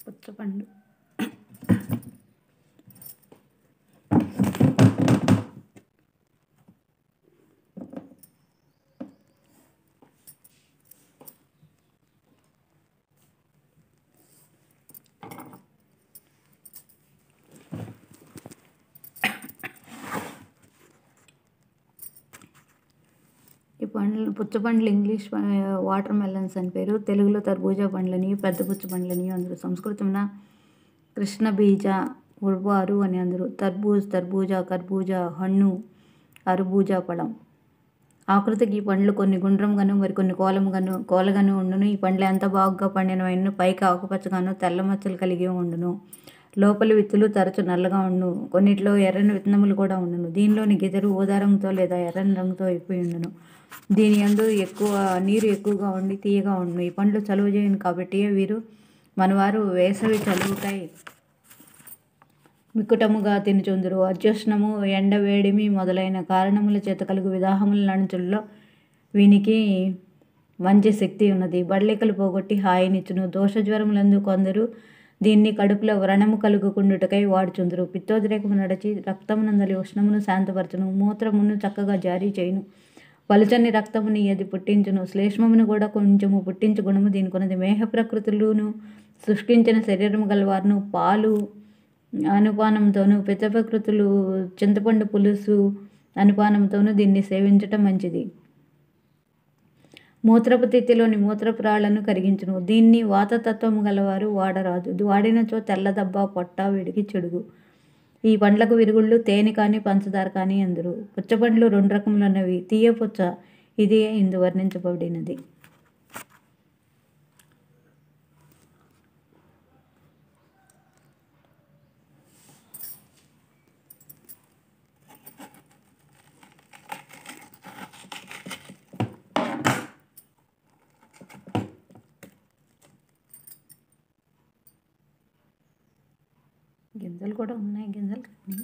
పుచ్చపండు. ఈ పండ్లు పుచ్చపండ్లు English water melons అని పేరు, తెలుగులో తర్బూజా పండ్లని, పెద్ద పుచ్చపండ్లని అందరు. సంస్కృతంన కృష్ణ బీజ ఉర్వారు అని అందరు. తర్బూజ్, తర్బూజా, కర్బూజా హಣ್ಣు, అరుబూజా పழం. ఆకృతికి ఈ పండ్లు కొన్ని గుండ్రంగాను మరికొన్ని కోలగాను ఉండును. ఈ పండ్లు ఎంత బాగుగా పండినవైనను పైకి ఆకుపచ్చగాను తెల్ల మచ్చలు కలిగి ఉండును. లోపలి విత్తులు తరచు నల్లగా ఉండును. కొన్నిట్లో ఎర్రని విత్తనములు కూడా ఉండును. దీనిలోని గిదరు ఊదా రంగుతో లేదా ఎర్రని రంగుతో అయిపోయి ఉండును. దీని యందు నీరు ఎక్కువగా ఉండి తీయగా ఉండును. ఈ పండ్లు చలువ చేయను కాబట్టి మనవారు వేసవి చలువుకై మిక్కుటముగా తినుచుందురు. అత్యుష్ణము, ఎండ, వేడిమి మొదలైన కారణముల చేత కలుగు విదాహముల నడుచుల్లో వీనికి మంచి శక్తి ఉన్నది. బడలికలు పోగొట్టి హాయినిచ్చును. దోషజ్వరములందు కొందరు దీన్ని కడుపులో వ్రణము కలుగుకుండుటకై వాడుచుందురు. పిత్తోద్రేకము నడచి రక్తమునందలి ఉష్ణమును శాంతపరచును. మూత్రమును చక్కగా జారీ చేయును. పలుచని రక్తముని అది పుట్టించును. శ్లేష్మమును కూడా కొంచెము పుట్టించు గుణము దీనికొన్నది. మేహ ప్రకృతులను శుష్కించిన శరీరము గలవారును పాలు అనుపానంతోనూ, పిత్త ప్రకృతులు చింతపండు పులుసు అనుపానంతోనూ దీన్ని సేవించటం మంచిది. మూత్రపు తిత్తిలోని మూత్రపురాళ్లను కరిగించును. దీన్ని వాతతత్వము గలవారు వాడరాదు. వాడినచో తెల్లదబ్బ, పొట్ట, వేడికి చెడుగు. ఈ పండ్లకు విరుగుళ్ళు తేనె కానీ పంచదార కానీ అందురు. పుచ్చపండ్లు 2 రకములున్నవి. తీయ పుచ్చ ఇది ఇందు వర్ణించబడినది. గింజలు కూడా ఉన్నాయి, గింజలు కానీ